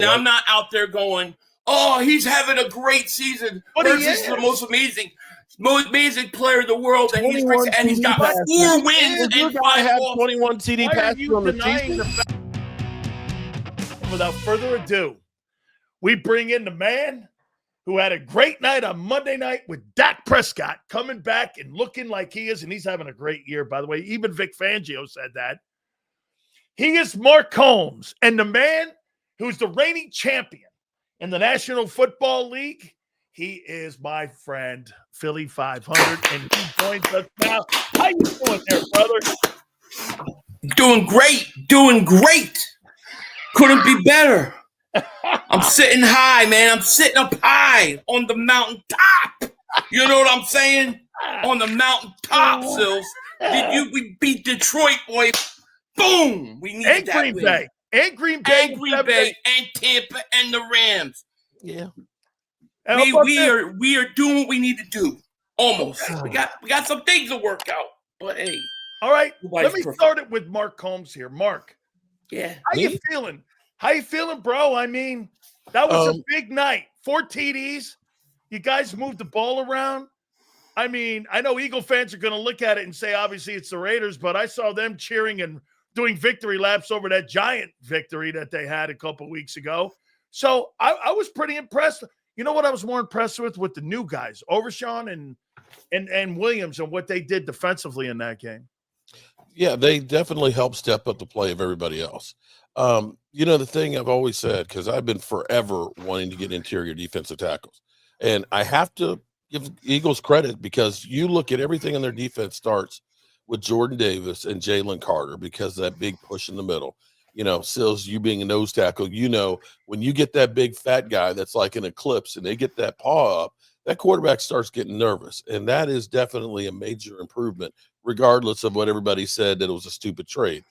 Right. I'm not out there going, oh, he's having a great season. Hurts is the most amazing player in the world, and he's got 4 wins and 5 losses. 21 TD passes on the season. Without further ado, we bring in the man who had a great night on Monday night with Dak Prescott coming back and looking like he is, and he's having a great year, by the way. Even Vic Fangio said that. He is Mark Holmes, and the man who's the reigning champion in the National Football League. He is my friend, Philly.500, and he joins us now. How you doing there, brother? Doing great. Couldn't be better. I'm sitting high, man. I'm sitting up high on the mountaintop. You know what I'm saying? On the mountaintop, Sills. We beat Detroit, boy. Boom. We need that Green win. Bay. And Green Bay. And Tampa and the Rams. Yeah. We are doing what we need to do. Almost. We got some things to work out. But hey. All right. Let me start it with Mark Holmes here. Mark. Yeah. How you feeling? How you feeling, bro? I mean, that was a big night. 4 TDs. You guys moved the ball around. I mean, I know Eagle fans are going to look at it and say, obviously, it's the Raiders, but I saw them cheering and doing victory laps over that giant victory that they had a couple weeks ago. So I was pretty impressed. You know what I was more impressed with the new guys, Overshawn and Williams, and what they did defensively in that game. Yeah, they definitely helped step up the play of everybody else. You know, the thing I've always said, because I've been forever wanting to get interior defensive tackles, and I have to give Eagles credit because you look at everything in their defense starts with Jordan Davis and Jalen Carter because of that big push in the middle. You know, Sills, you being a nose tackle, you know, when you get that big fat guy that's like an eclipse and they get that paw up, that quarterback starts getting nervous. And that is definitely a major improvement, regardless of what everybody said that it was a stupid trade.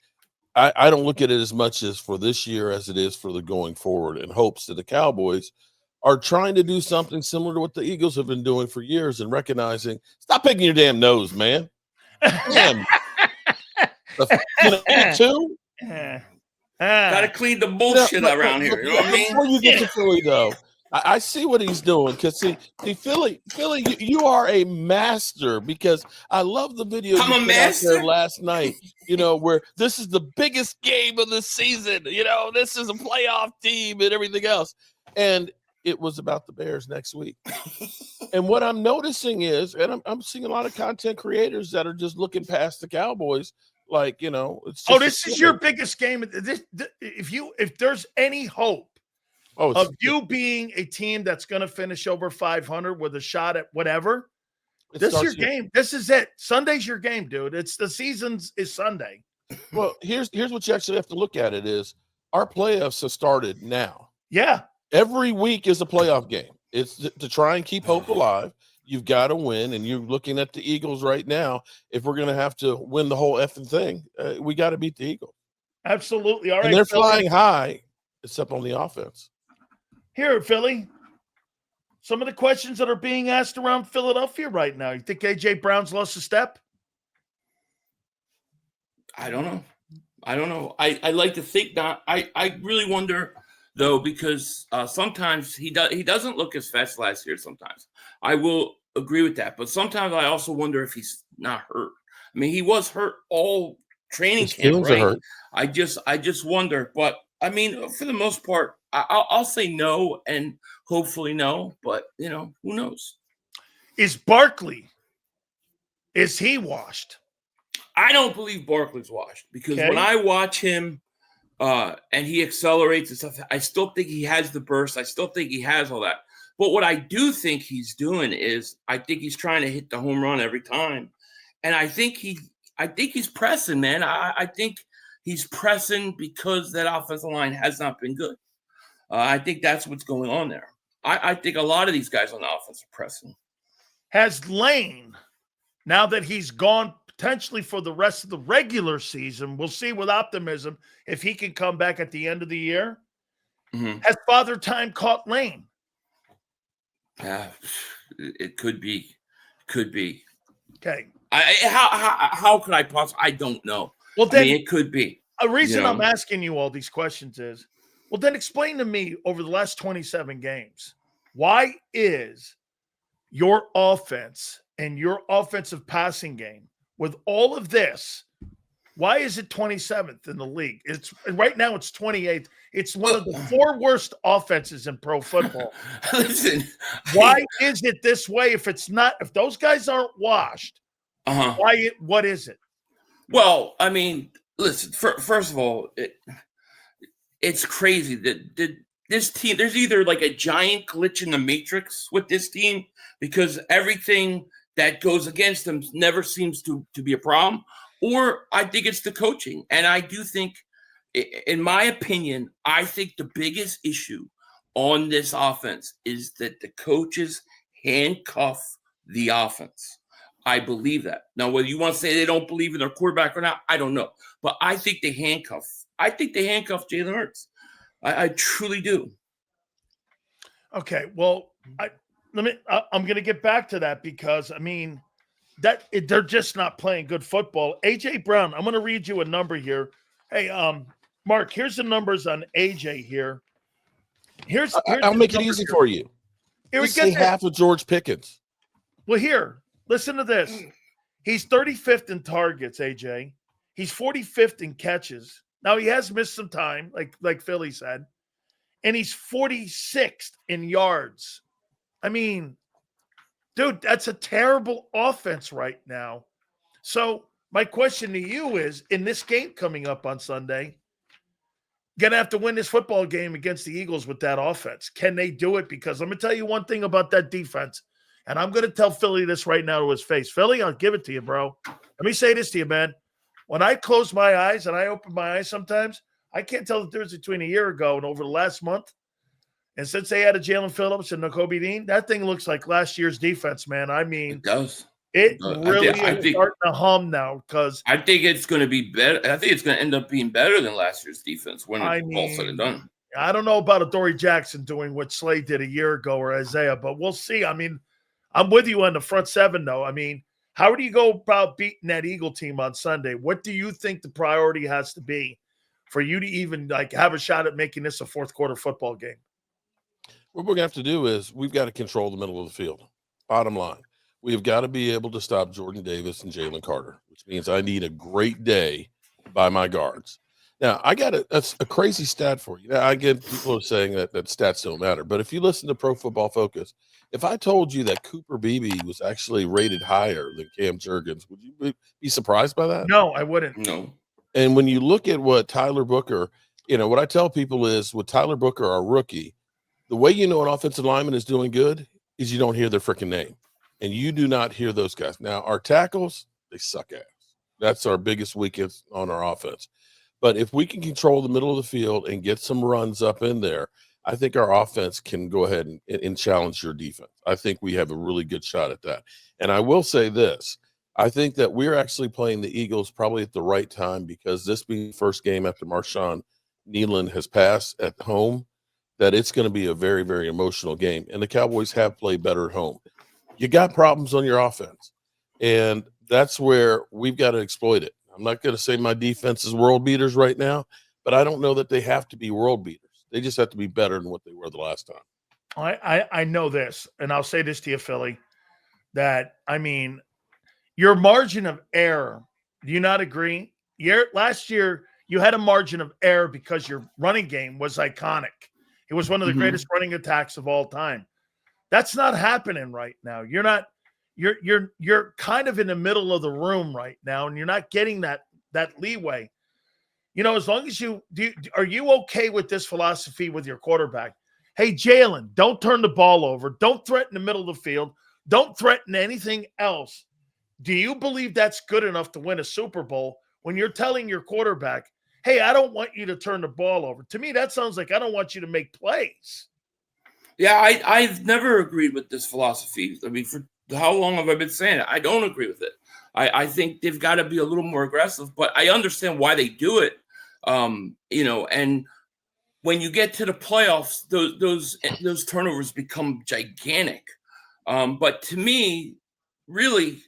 I don't look at it as much as for this year as it is for the going forward, in hopes that the Cowboys are trying to do something similar to what the Eagles have been doing for years and recognizing, stop picking your damn nose, man. Damn. Two? Gotta clean the bullshit around here. You know what I mean? Before you get to Philly, though, I see what he's doing because see, Philly, you are a master because I love the video I'm you a put master out there last night. You know, where this is the biggest game of the season. You know, this is a playoff team and everything else, and it was about the Bears next week. And what I'm noticing is, and I'm seeing a lot of content creators that are just looking past the Cowboys. Like, you know, it's just this is your biggest game. If there's any hope of you being a team that's going to finish over 500 with a shot at whatever, this is your game. This is it. Sunday's your game, dude. It's the season's is Sunday. Well, here's what you actually have to look at it is our playoffs have started now. Yeah. Every week is a playoff game. It's to try and keep hope alive. You've got to win, and you're looking at the Eagles right now. If we're going to have to win the whole effing thing, we got to beat the Eagles. Absolutely. All right, and they're flying high, except on the offense. Here, Philly, some of the questions that are being asked around Philadelphia right now. You think A.J. Brown's lost a step? I don't know. I like to think not. I really wonder, though, because sometimes he doesn't look as fast last year sometimes. I will agree with that. But sometimes I also wonder if he's not hurt. I mean, he was hurt all training camp, right? Hurt. I just wonder. But, I mean, for the most part, I'll say no and hopefully no. But, you know, who knows? Is Barkley, is he washed? I don't believe Barkley's washed because when I watch him and he accelerates and stuff, I still think he has the burst. I still think he has all that. But what I do think he's doing is I think he's trying to hit the home run every time. And I think he's pressing, man. I think he's pressing because that offensive line has not been good. I think that's what's going on there. I think a lot of these guys on the offense are pressing. Has Lane, now that he's gone potentially for the rest of the regular season, we'll see with optimism if he can come back at the end of the year. Mm-hmm. Has Father Time caught Lane? It could be. Okay. How could I possibly? I don't know. Well, then, it could be. A reason I'm asking you all these questions is Well, then explain to me over the last 27 games, why is your offense and your offensive passing game with all of this, why is it 27th in the league? It's right now it's 28th. It's one of the 4 worst offenses in pro football. Listen, why is it this way? If those guys aren't washed, what is it? Well, I mean, listen, first of all, it's crazy that this team, there's either like a giant glitch in the matrix with this team because everything that goes against them never seems to be a problem, or I think it's the coaching. And I do think, in my opinion, I think the biggest issue on this offense is that the coaches handcuff the offense. I believe that. Now, whether you want to say they don't believe in their quarterback or not, I don't know. But I think they handcuff Jalen Hurts. I truly do. Okay, well, I'm going to get back to that because, I mean, they're just not playing good football. A.J. Brown, I'm going to read you a number here. Hey, Mark, here's the numbers on A.J. here. I'll make it easy for you. Here we get half of George Pickens. Well, here, listen to this. He's 35th in targets, A.J. He's 45th in catches. Now, he has missed some time, like Philly said, and he's 46th in yards. I mean, dude, that's a terrible offense right now. So my question to you is, in this game coming up on Sunday, going to have to win this football game against the Eagles with that offense. Can they do it? Because let me tell you one thing about that defense, and I'm going to tell Philly this right now to his face. Philly, I'll give it to you, bro. Let me say this to you, man. When I close my eyes and I open my eyes sometimes, I can't tell the difference between a year ago and over the last month. And since they added Jalen Phillips and Nakobe Dean, that thing looks like last year's defense, man. I mean, it does. It really is starting to hum now because I think it's going to be better. I think it's going to end up being better than last year's defense when it's all said and done. I don't know about Adoree Jackson doing what Slade did a year ago or Isaiah, but we'll see. I mean, I'm with you on the front seven, though. I mean, how do you go about beating that Eagle team on Sunday? What do you think the priority has to be for you to even have a shot at making this a fourth quarter football game? What we're going to have to do is we've got to control the middle of the field. Bottom line, we've got to be able to stop Jordan Davis and Jalen Carter, which means I need a great day by my guards. Now, I got that's a crazy stat for you. Now, I get people are saying that stats don't matter, but if you listen to Pro Football Focus, if I told you that Cooper Beebe was actually rated higher than Cam Jurgens, would you be surprised by that? No, I wouldn't. No. And when you look at what Tyler Booker, what I tell people is with Tyler Booker, our rookie, the way you know an offensive lineman is doing good is you don't hear their freaking name. And you do not hear those guys. Now, our tackles, they suck ass. That's our biggest weakness on our offense. But if we can control the middle of the field and get some runs up in there, I think our offense can go ahead and challenge your defense. I think we have a really good shot at that. And I will say this. I think that we're actually playing the Eagles probably at the right time because this being the first game after Marshawn Nealon has passed at home, that it's going to be a very, very emotional game. And the Cowboys have played better at home. You got problems on your offense, and that's where we've got to exploit it. I'm not going to say my defense is world beaters right now, but I don't know that they have to be world beaters. They just have to be better than what they were the last time. I know this, and I'll say this to you, Philly, that, I mean, your margin of error, do you not agree? Last year, you had a margin of error because your running game was iconic. It was one of the greatest running attacks of all time. That's not happening right now. You're kind of in the middle of the room right now, and you're not getting that leeway. As long as are you okay with this philosophy with your quarterback? Hey, Jalen, don't turn the ball over. Don't threaten the middle of the field. Don't threaten anything else. Do you believe that's good enough to win a Super Bowl when you're telling your quarterback, hey, I don't want you to turn the ball over? To me, that sounds like I don't want you to make plays. Yeah, I've never agreed with this philosophy. I mean, for how long have I been saying it? I don't agree with it. I think they've got to be a little more aggressive, but I understand why they do it. And when you get to the playoffs, those turnovers become gigantic. But to me, really,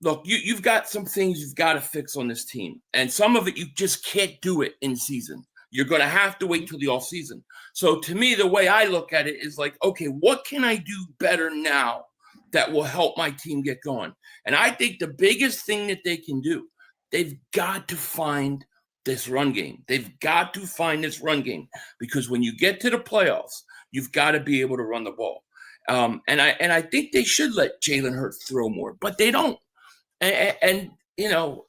look, you've got some things you've got to fix on this team, and some of it you just can't do it in season. You're going to have to wait till the offseason. So to me, the way I look at it is like, okay, what can I do better now that will help my team get going? And I think the biggest thing that they can do, they've got to find this run game. They've got to find this run game, because when you get to the playoffs, you've got to be able to run the ball. And I think they should let Jalen Hurts throw more, but they don't. And you know,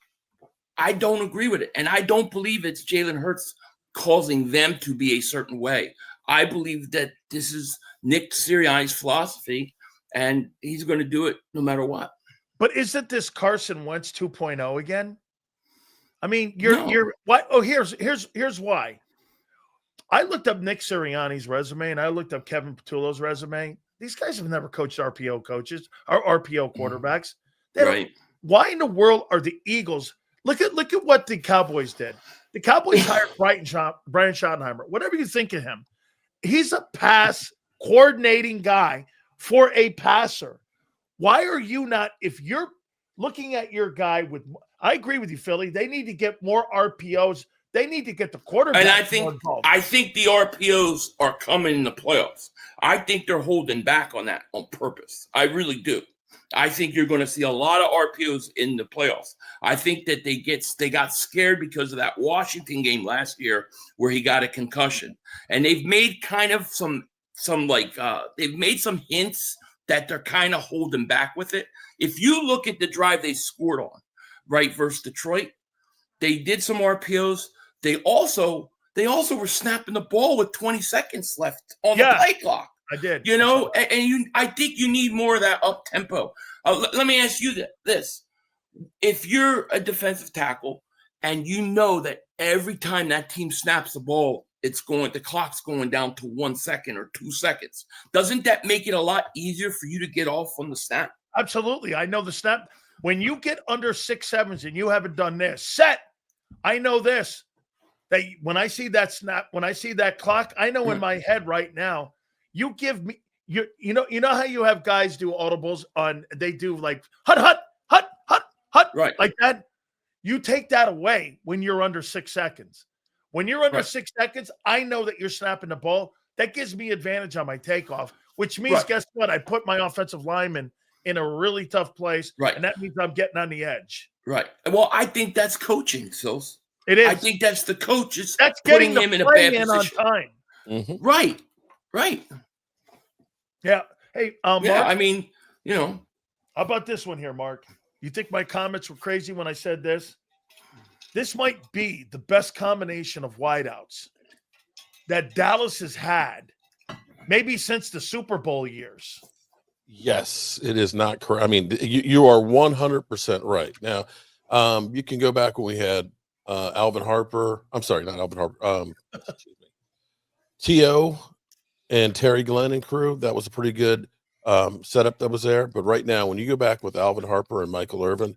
I don't agree with it. And I don't believe it's Jalen Hurts causing them to be a certain way. I believe that this is Nick Sirianni's philosophy, and he's going to do it no matter what. But isn't this Carson Wentz 2.0 again? I mean, you're what? Oh, here's why. I looked up Nick Sirianni's resume and I looked up Kevin Patullo's resume. These guys have never coached RPO coaches or RPO quarterbacks. Right. Why in the world are the Eagles? Look at what the Cowboys did. The Cowboys hired Brian Schottenheimer. Whatever you think of him, he's a pass coordinating guy for a passer. Why are you not, if you're looking at your guy with, I agree with you, Philly, they need to get more RPOs. They need to get the quarterback. And I think the RPOs are coming in the playoffs. I think they're holding back on that on purpose. I really do. I think you're going to see a lot of RPOs in the playoffs. I think that they got scared because of that Washington game last year where he got a concussion, and they've made kind of they've made some hints that they're kind of holding back with it. If you look at the drive they scored on, right, versus Detroit, they did some RPOs. They also were snapping the ball with 20 seconds left on the play clock. I did. You know, I think you need more of that up tempo. Let me ask you this. If you're a defensive tackle and you know that every time that team snaps the ball, the clock's going down to 1 second or 2 seconds, doesn't that make it a lot easier for you to get off on the snap? Absolutely. I know the snap. When you get under 6-7s and you haven't done this, set. I know this. That when I see that snap, when I see that clock, I know in my head right now, you give me you know how you have guys do audibles on, they do like hut, right, like that. You take that away when you're under 6 seconds. When you're under 6 seconds, I know that you're snapping the ball. That gives me advantage on my takeoff, which means guess what? I put my offensive lineman in a really tough place, and that means I'm getting on the edge. Right. Well, I think that's coaching, Sills. It is. I think that's the coaches that's putting him in a bad position on time. Mm-hmm. Right. Yeah. Hey, Mark, I mean, you know. How about this one here, Mark? You think my comments were crazy when I said this? This might be the best combination of wideouts that Dallas has had, maybe since the Super Bowl years. Yes, it is not correct. I mean, you are 100% right. Now, you can go back when we had Alvin Harper. I'm sorry, not Alvin Harper. T.O. and Terry Glenn and crew. That was a pretty good setup that was there. But right now, when you go back with Alvin Harper and Michael Irvin,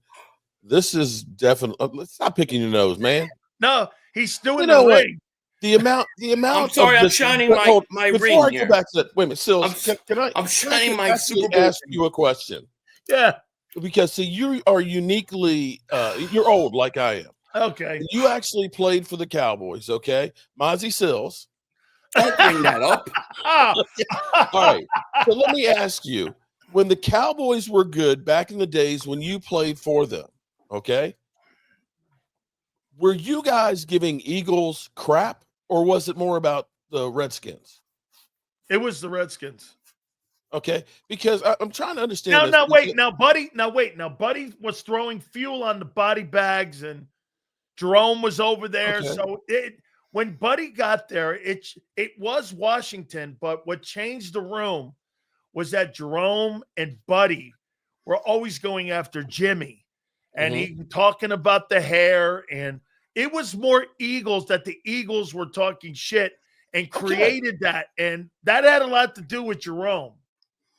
this is definitely. Let's stop picking your nose, man. No, he's doing the ring. The amount. I'm sorry, I'm shining my ring. Before I go back to that, wait a minute, Sills, I'm shining my Super Bowl. Ask you a question. Yeah, because see, you are uniquely. You're old, like I am. Okay. You actually played for the Cowboys, okay? Mozzie Sills. Don't bring that up. All right. So let me ask you, when the Cowboys were good back in the days when you played for them, okay, were you guys giving Eagles crap, or was it more about the Redskins? It was the Redskins. Okay, because I'm trying to understand. Now, Buddy was throwing fuel on the body bags, and Jerome was over there. Okay. So when Buddy got there, it was Washington, but what changed the room was that Jerome and Buddy were always going after Jimmy, and he talking about the hair, and it was more Eagles, that the Eagles were talking shit and created that, and that had a lot to do with Jerome.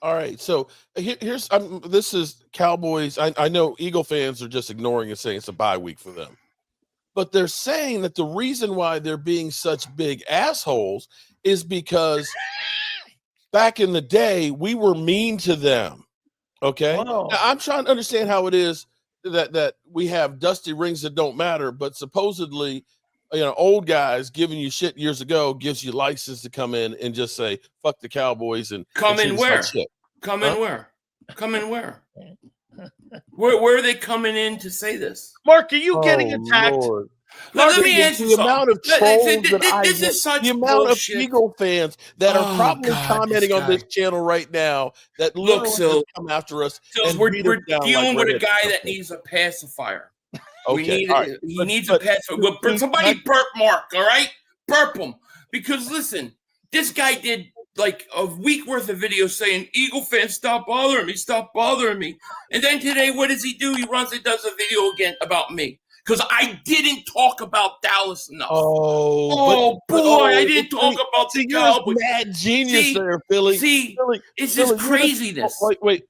All right, so here's this is Cowboys. I know Eagle fans are just ignoring and saying it's a bye week for them, but they're saying that the reason why they're being such big assholes is because back in the day we were mean to them. Okay, now, I'm trying to understand how it is that we have dusty rings that don't matter, but supposedly old guys giving you shit years ago gives you license to come in and just say fuck the Cowboys and come in where? Come in where? Come in where? Where are they coming in to say this? Mark, are you getting attacked? Lord. Let me answer the amount of trolls this is such the amount bullshit. of Eagle fans that are probably commenting on this channel right now that literally come after us. So we're dealing with a guy that needs a pacifier. Okay, he needs a pacifier. Somebody burp Mark, all right? Burp him. Because listen, this guy did like a week worth of videos saying, Eagle fans, stop bothering me. And then today, what does he do? He runs and does a video again about me. Because I didn't talk about Dallas enough. I didn't talk about the Cowboys. Mad genius there, Philly. It's just craziness. Wait.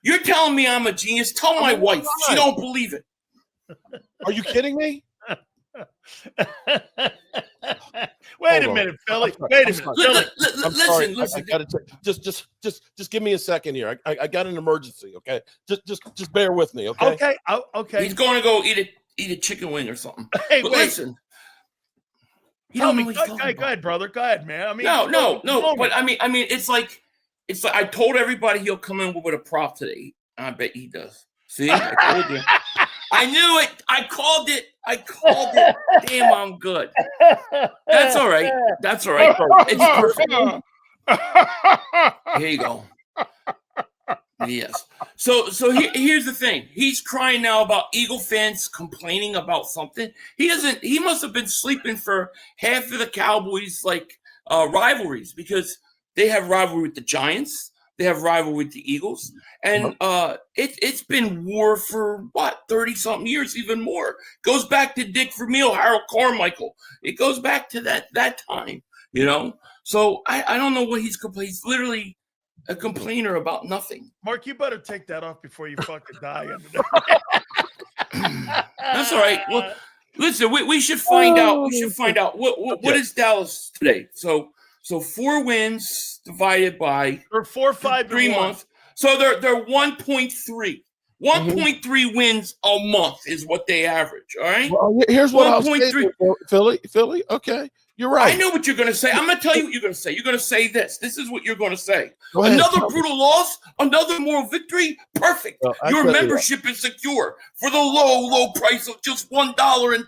You're telling me I'm a genius? Tell my wife. She don't believe it. Are you kidding me? Wait a minute, Philly. Wait a minute. Listen. I gotta just give me a second here. I got an emergency. Okay, just bear with me. Okay. Okay. He's going to go eat a chicken wing or something. Hey, but wait. Listen. Tell me. Go ahead, brother. Go ahead, man. I mean, no. But I mean, it's like I told everybody he'll come in with a prop today. I bet he does. See, I told you. I knew it. I called it. Damn, I'm good. That's all right. It's perfect. Here you go. Yes. So here's the thing. He's crying now about Eagle fans complaining about something. He must have been sleeping for half of the Cowboys rivalries, because they have rivalry with the Giants. They have rivalry with the Eagles. And it's been war for 30-something years, even more. Goes back to Dick Vermeil, Harold Carmichael. It goes back to that time, So I don't know what he's complaining. He's literally a complainer about nothing. Mark, you better take that off before you fucking die. That's all right. Well, listen, we should find out. We should find out what is Dallas today. So 4 wins divided by 3 months. So they're 1.3. 1.3 wins a month is what they average. All right. Well, here's what I was saying, Philly. Okay, you're right. I know what you're going to say. I'm going to tell you what you're going to say. You're going to say this. This is what you're going to say. Another brutal loss, another moral victory. Perfect. Your membership is secure for the low price of just $1.30.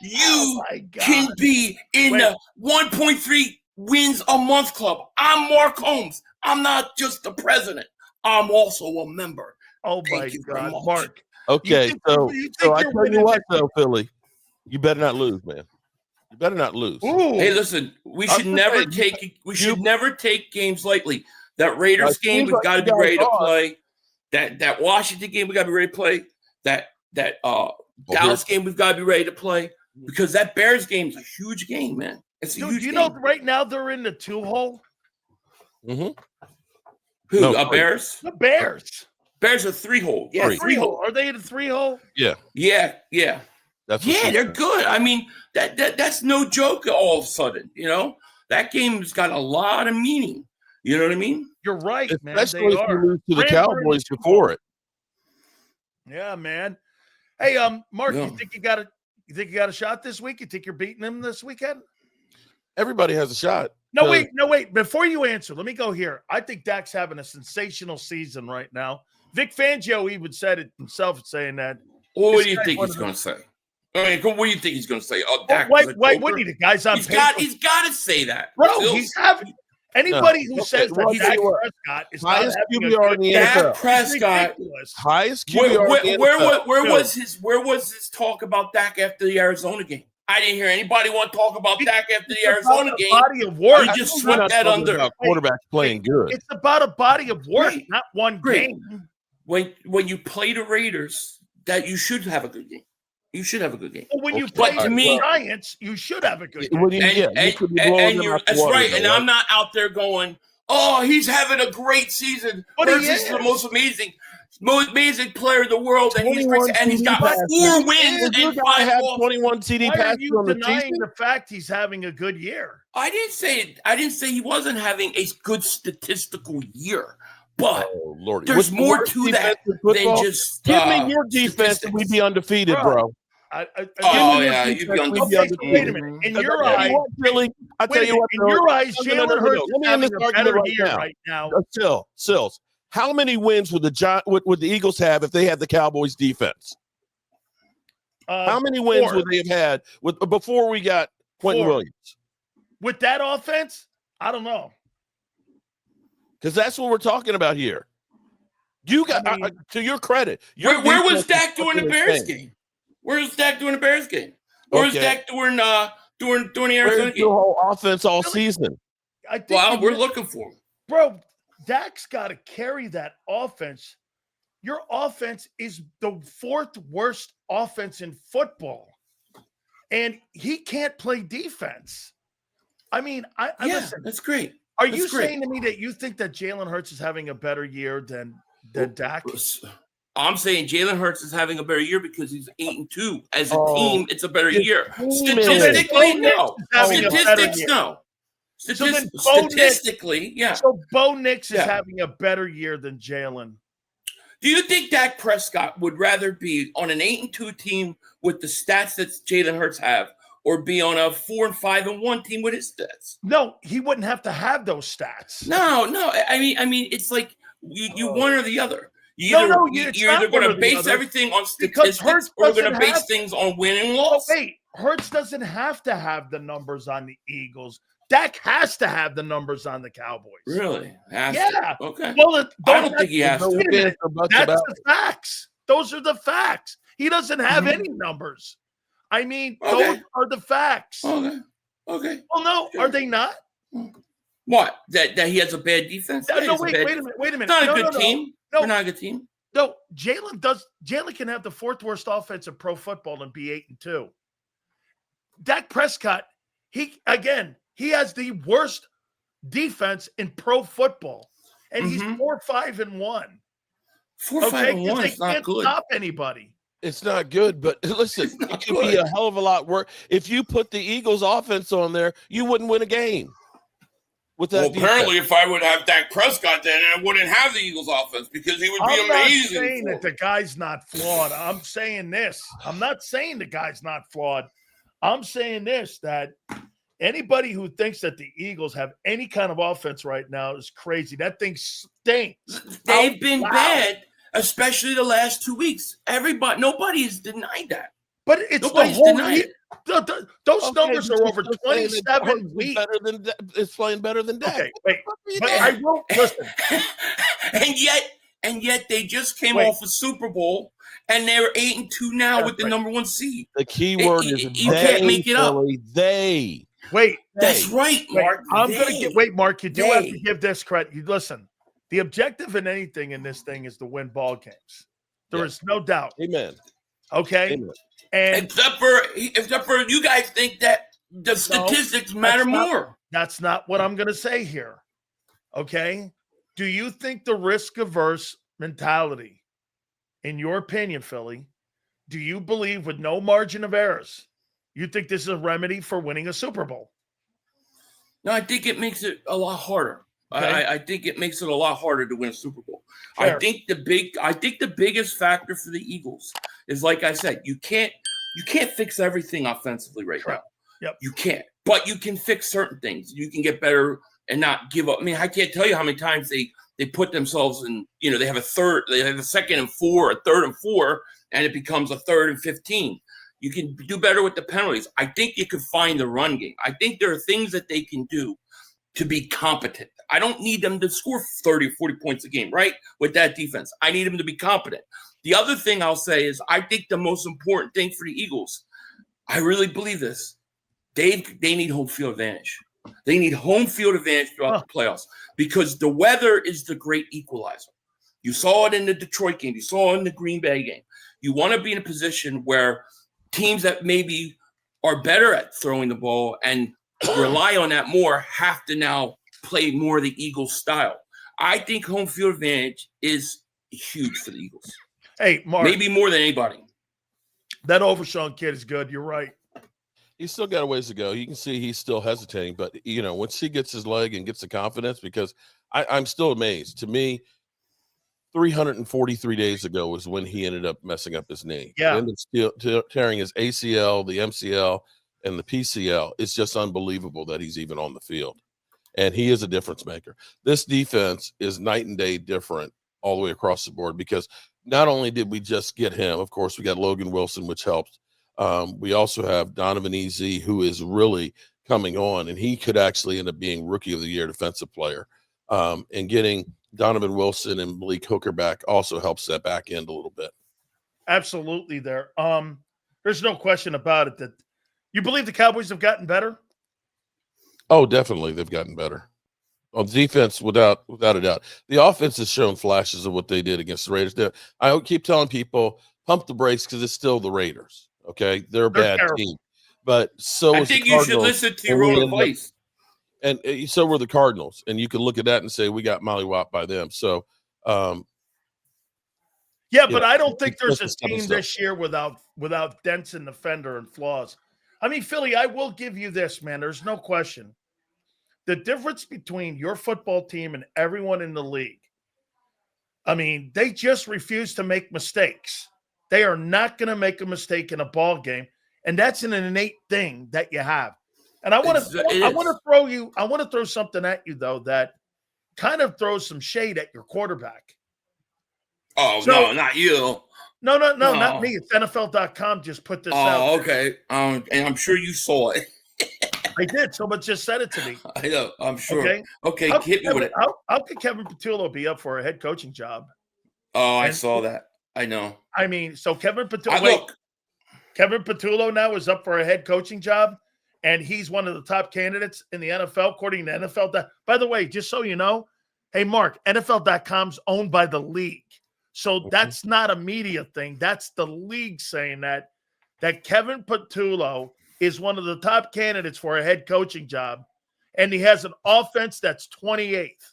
You can be in the 1.3 wins a month club. I'm Mark Holmes. I'm not just the president. I'm also a member. Oh my God, Mark. Okay, so I tell you what, though, Philly, you better not lose, man. You better not lose. Ooh. Hey, listen, we should never take games lightly. That Raiders game, we've got to be ready to play. That Washington game, we got to be ready to play. That Dallas game, we've got to be ready to play, because that Bears game is a huge game, man. It's a huge game. Right now they're in the 2-hole. Mm-hmm. Who? Bears? The Bears. Bears are 3-hole. Yeah, 3-hole. Are they in a 3-hole? Yeah. They're good. I mean, that's no joke all of a sudden, That game's got a lot of meaning. You know what I mean? You're right, man. Especially if you lose to the Cowboys before it. Yeah, man. Hey, Mark, you think you got a shot this week? You think you're beating them this weekend? Everybody has a shot. No, wait. Before you answer, let me go here. I think Dak's having a sensational season right now. Vic Fangio even said it himself, saying that. Well, what do you think he's going to say? I mean, what do you think he's going to say? Oh, Dak, wait, what do you think? Guys, he's got to say that. Bro, he's having – anybody who says that Dak Prescott is highest QBR in the NFL. Dak Prescott, highest QBR in the NFL. Where was his talk about Dak after the Arizona game? I didn't hear anybody want to talk about Dak after the Arizona game. Body of work. You just swept that under. Quarterbacks playing good. It's about a body of work, not one game. When you play the Raiders, that you should have a good game. You should have a good game. Well, when you play the Giants, you should have a good game. That's right. And I'm not out there going, oh, he's having a great season. But he's the most amazing player in the world, and he's got 4 wins and 5 losses. 21 TD passes. Why are you denying the fact he's having a good year? I didn't say he wasn't having a good statistical year, but there's more to that than just give me your defense and we'd be undefeated, bro. You've done. Wait a minute. In your eyes, Billy, I tell you what. In your eyes, Jalen Hurts is having a better year right now. Sills, how many wins would the Eagles have if they had the Cowboys defense? How many wins would they have had before we got Quentin Williams? With that offense, I don't know. Because that's what we're talking about here. You got, to your credit. Where was Dak during the Bears game? Where was Dak during the Bears game? Where was Dak during the Arizona game? Your whole offense all season. We're looking for him. Bro, Dak's got to carry that offense. Your offense is the fourth worst offense in football. And he can't play defense. I mean, listen. That's great. Are you saying to me that you think that Jalen Hurts is having a better year than Dak? I'm saying Jalen Hurts is having a better year because he's 8-2. As a team, it's a better year. Statistically, no. Statistics, no. Statistically, yeah. So Bo Nix is having a better year than Jalen. Do you think Dak Prescott would rather be on an 8-2 team with the stats that Jalen Hurts have, or be on a 4-5-1 team with his stats? No, he wouldn't have to have those stats. No. I mean, it's like you one or the other. You're either going to base everything on statistics or we're going to base things on win and loss. Wait, Hurts doesn't have to have the numbers on the Eagles. Dak has to have the numbers on the Cowboys. Really? Yeah. Okay. Well, I don't think he has to. That's the facts. Those are the facts. He doesn't have any numbers. I mean, those are the facts. Okay. Well, no, are they not? What? That he has a bad defense? No, wait a minute. Not a good team. No. We're not a good team. No, Jalen can have the fourth worst offense in pro football and be 8-2. Dak Prescott, he has the worst defense in pro football, and he's 4-5-1. 4-5-1 is not good. Stop anybody. It's not good, but listen, it could be a hell of a lot worse. If you put the Eagles offense on there, you wouldn't win a game. With that apparently, if I would have Dak Prescott, then I wouldn't have the Eagles offense because he would be amazing. I'm not saying that the guy's not flawed. I'm saying this. I'm not saying the guy's not flawed. I'm saying this, that anybody who thinks that the Eagles have any kind of offense right now is crazy. That thing stinks. They've been bad, especially the last 2 weeks. Nobody's denied that. But it's the whole year. Those numbers are over 27 weeks. It's playing better than Dak. Okay, wait. But I won't listen. and yet they just came off a Super Bowl, and they're 8-2 now with the number 1 seed. The key word is you can't make it up. They. Wait. That's right, Mark. Mark. You do have to give this credit. You listen. The objective in anything in this thing is to win ball games. There is no doubt. Amen. Okay. Amen. And except for you guys think that the statistics matter more. That's not what I'm going to say here. Okay. Do you think the risk-averse mentality, in your opinion, Philly, do you believe with no margin of errors, you think this is a remedy for winning a Super Bowl? No, I think it makes it a lot harder. Okay. I think it makes it a lot harder to win a Super Bowl. Fair. I think the biggest factor for the Eagles is, like I said, you can't fix everything offensively right now. Yep. You can't. But you can fix certain things. You can get better and not give up. I mean, I can't tell you how many times they put themselves in, they have a 2nd and 4, a 3rd and 4, and it becomes a 3rd and 15. You can do better with the penalties. I think you could find the run game. I think there are things that they can do to be competent. I don't need them to score 30, 40 points a game, right? With that defense. I need them to be competent. The other thing I'll say is I think the most important thing for the Eagles, I really believe this, they need home field advantage. They need home field advantage throughout the playoffs because the weather is the great equalizer. You saw it in the Detroit game. You saw it in the Green Bay game. You want to be in a position where teams that maybe are better at throwing the ball and rely on that more have to now play more of the Eagles style. I think home field advantage is huge for the Eagles. Hey, Mark. Maybe more than anybody. That Overshawn kid is good. You're right. He's still got a ways to go. You can see he's still hesitating, but once he gets his leg and gets the confidence, because I'm still amazed. To me, 343 days ago was when he ended up messing up his knee. Yeah. He ended up tearing his ACL, the MCL, and the PCL. It's just unbelievable that he's even on the field. And he is a difference maker. This defense is night and day different all the way across the board, because not only did we just get him, of course, we got Logan Wilson, which helped. We also have Donovan Ez, who is really coming on, and he could actually end up being Rookie of the Year defensive player. And getting Donovan Wilson and Malik Hooker back also helps that back end a little bit. Absolutely there. There's no question about it that you believe the Cowboys have gotten better? Oh, definitely. They've gotten better. On defense, without a doubt. The offense has shown flashes of what they did against the Raiders. I keep telling people, pump the brakes, because it's still the Raiders. Okay? They're a bad team. But so I is think the you Cardinals, should listen to your own advice. And so were the Cardinals. And you can look at that and say, we got mollywopped by them. So, yeah, but I don't think there's a team stuff this year without dents in the fender and flaws. I mean, Philly, I will give you this, man. There's no question. The difference between your football team and everyone in the league, I mean, they just refuse to make mistakes. They are not going to make a mistake in a ball game, and that's an innate thing that you have. And I want to throw something at you, though, that kind of throws some shade at your quarterback. Oh, so, no, not you. No, not me. It's NFL.com just put this out. Oh, okay. And I'm sure you saw it. I did. Someone just said it to me. I know. I'm sure. Okay, hit me with it. How could Kevin Patullo be up for a head coaching job? Oh, I saw that. I know. I mean, so Kevin Patullo now is up for a head coaching job, and he's one of the top candidates in the NFL, according to NFL. By the way, just so you know, hey, Mark, NFL.com's owned by the league. So that's not a media thing. That's the league saying that Kevin Patullo is one of the top candidates for a head coaching job, and he has an offense that's 28th.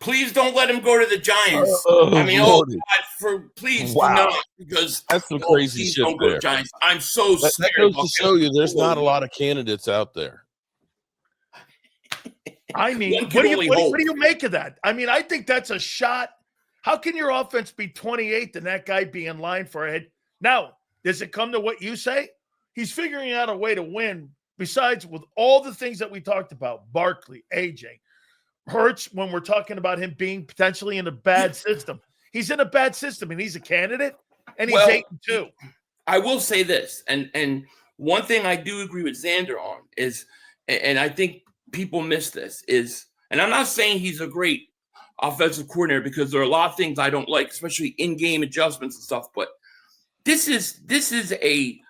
Please don't let him go to the Giants. Please do not, because that's some crazy shit don't go to Giants. I'm so scared. That goes to show you there's not a lot of candidates out there. I mean, what do you make of that? I mean, I think that's a shot. How can your offense be 28th and that guy be in line for a head? Now, does it come to what you say? He's figuring out a way to win, besides with all the things that we talked about, Barkley, AJ, Hurts, when we're talking about him being potentially in a bad system. He's in a bad system, and he's a candidate, and he's 8-2. I will say this, and one thing I do agree with Xander on is, and I think people miss this, is, and I'm not saying he's a great offensive coordinator, because there are a lot of things I don't like, especially in-game adjustments and stuff, but this is a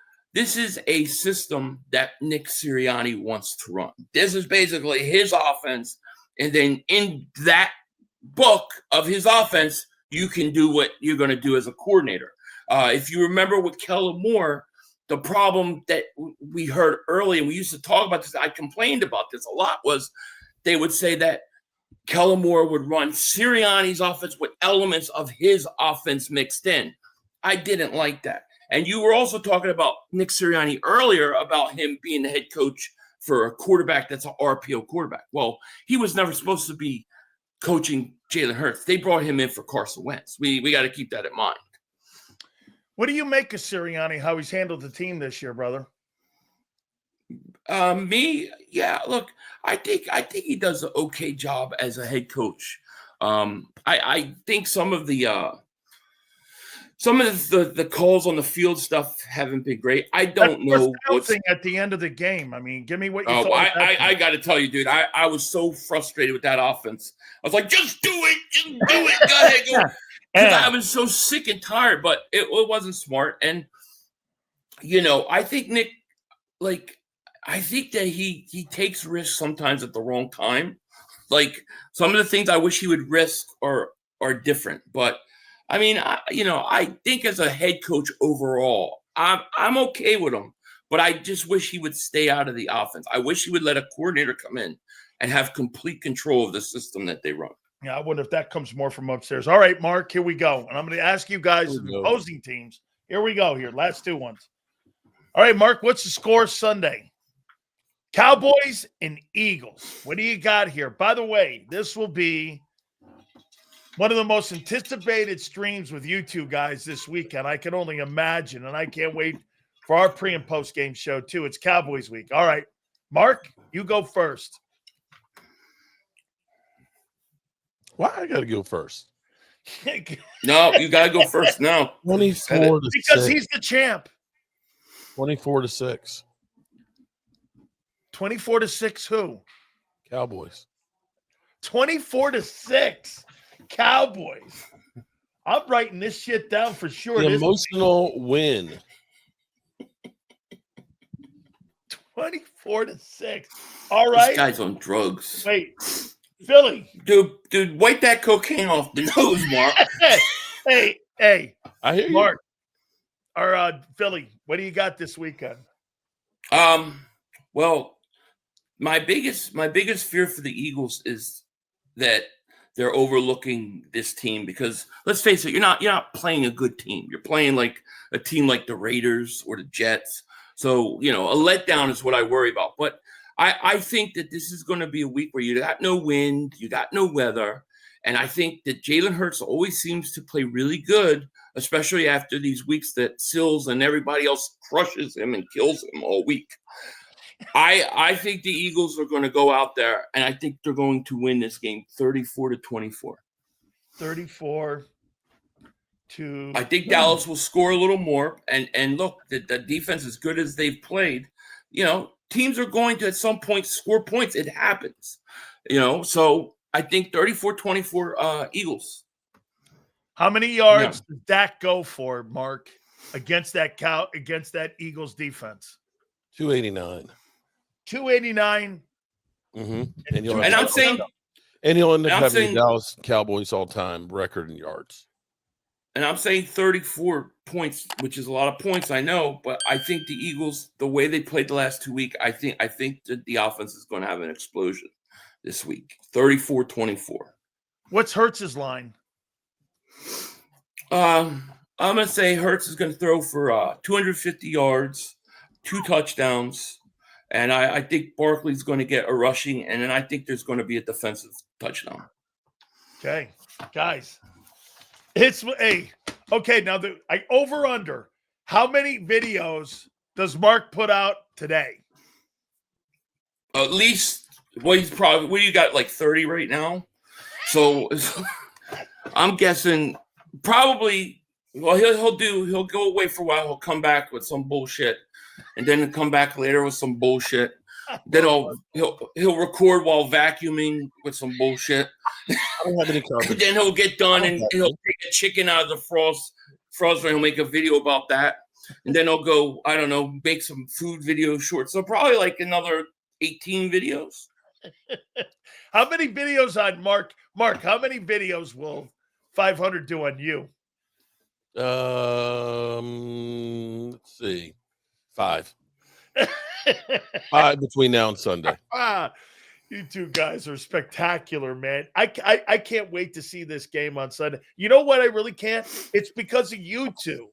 system that Nick Sirianni wants to run. This is basically his offense. And then in that book of his offense, you can do what you're going to do as a coordinator. If you remember with Kellen Moore, the problem that we heard early, and we used to talk about this, I complained about this a lot, was they would say that Kellen Moore would run Sirianni's offense with elements of his offense mixed in. I didn't like that. And you were also talking about Nick Sirianni earlier about him being the head coach for a quarterback that's an RPO quarterback. Well, he was never supposed to be coaching Jalen Hurts. They brought him in for Carson Wentz. We got to keep that in mind. What do you make of Sirianni, how he's handled the team this year, brother? Look, I think he does an okay job as a head coach. I think some of the calls on the field stuff haven't been great. I don't know what's at the end of the game. I mean, give me what you thought. I got to tell you, dude, I was so frustrated with that offense. I was like, just do it. Go ahead, go. Because I was so sick and tired, but it wasn't smart. And, I think Nick, I think that he takes risks sometimes at the wrong time. Like, some of the things I wish he would risk are different. But, I mean, I think as a head coach overall, I'm okay with him. But I just wish he would stay out of the offense. I wish he would let a coordinator come in and have complete control of the system that they run. Yeah, I wonder if that comes more from upstairs. All right, Mark, here we go. And I'm going to ask you guys, the opposing teams. Here we go here. Last two ones. All right, Mark, what's the score Sunday? Cowboys and Eagles. What do you got here? By the way, this will be One of the most anticipated streams with you two guys this weekend. I can only imagine, and I can't wait for our pre- and post-game show, too. It's Cowboys week. All right, Mark, you go first. Why I got to go first? No, you got to go first now. 24 to because 6. he's the champ. 24 to 6. 24 to 6 who? Cowboys. 24 to 6 Cowboys. I'm writing this shit down for sure. The emotional win. 24 to 6. All right. This guy's on drugs. Wait. Philly. Dude, wipe that cocaine off the nose, Mark. hey. I hear you. Mark. Or Philly, what do you got this weekend? Well, my biggest fear for the Eagles is that they're overlooking this team because let's face it, you're not playing a good team. You're playing like a team like the Raiders or the Jets. So, a letdown is what I worry about. But I think that this is going to be a week where you got no wind, you got no weather. And I think that Jalen Hurts always seems to play really good, especially after these weeks that Sills and everybody else crushes him and kills him all week. I think the Eagles are going to go out there, and I think they're going to win this game 34-24. 34 to. I think Dallas will score a little more. And look, the defense, as good as they've played, teams are going to at some point score points. It happens, So I think 34-24 Eagles. How many yards does Dak go for, Mark, against that Eagles defense? 289. 289. Mm-hmm. And he'll end up having the Dallas Cowboys all-time record in yards. And I'm saying 34 points, which is a lot of points, I know, but I think the Eagles, the way they played the last 2 weeks, I think that the offense is going to have an explosion this week. 34-24. What's Hurts' line? I'm going to say Hurts is going to throw for 250 yards, 2 touchdowns, and I think Barkley's going to get a rushing, and then I think there's going to be a defensive touchdown. Okay, guys. Okay, now over under. How many videos does Mark put out today? At least, he's probably, what do you got, like 30 right now? So I'm guessing probably, he'll go away for a while. He'll come back with some bullshit, and then he'll come back later with some bullshit. Then he'll record while vacuuming with some bullshit. I don't have any comments. Then he'll get done and he'll take a chicken out of the frost and he'll make a video about that. And then he'll go, I don't know, make some food videos short. So probably like another 18 videos. How many videos on Mark? Mark, how many videos will 500 do on you? Let's see. 5. 5 between now and Sunday. You two guys are spectacular, man. I can't wait to see this game on Sunday. You know what? I really can't. It's because of you two.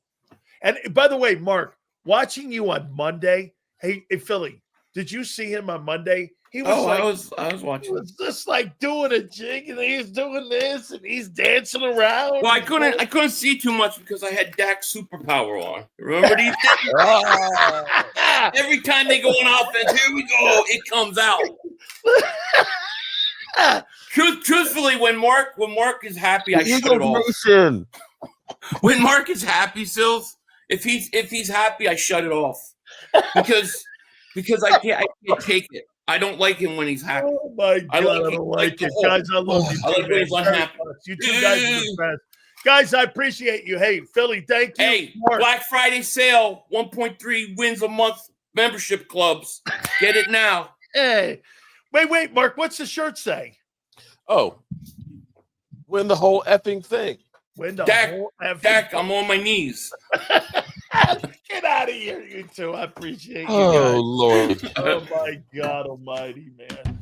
And by the way, Mark, watching you on Monday. Hey, Philly, did you see him on Monday? He was I was watching. He was just like doing a jig, and he's doing this, and he's dancing around. Well, I couldn't see too much because I had Dak's superpower on. Remember these things? Every time they go on offense, here we go. It comes out. Truthfully, when Mark is happy, I shut it off. When Mark is happy, Sills, if he's happy, I shut it off because I can't take it. I don't like him when he's happy. Oh my God, I don't like it. Guys, I love you. I like when he's unhappy. You two guys are the best. Guys, I appreciate you. Hey, Philly, thank you. Hey, Black Friday sale, 1.3 wins a month membership clubs. Get it now. Hey. Wait, Mark, what's the shirt say? Oh, win the whole effing thing. Win the whole effing Dak, I'm on my knees. Get out of here, you two. I appreciate you. Oh, Lord. Oh, my God almighty, man.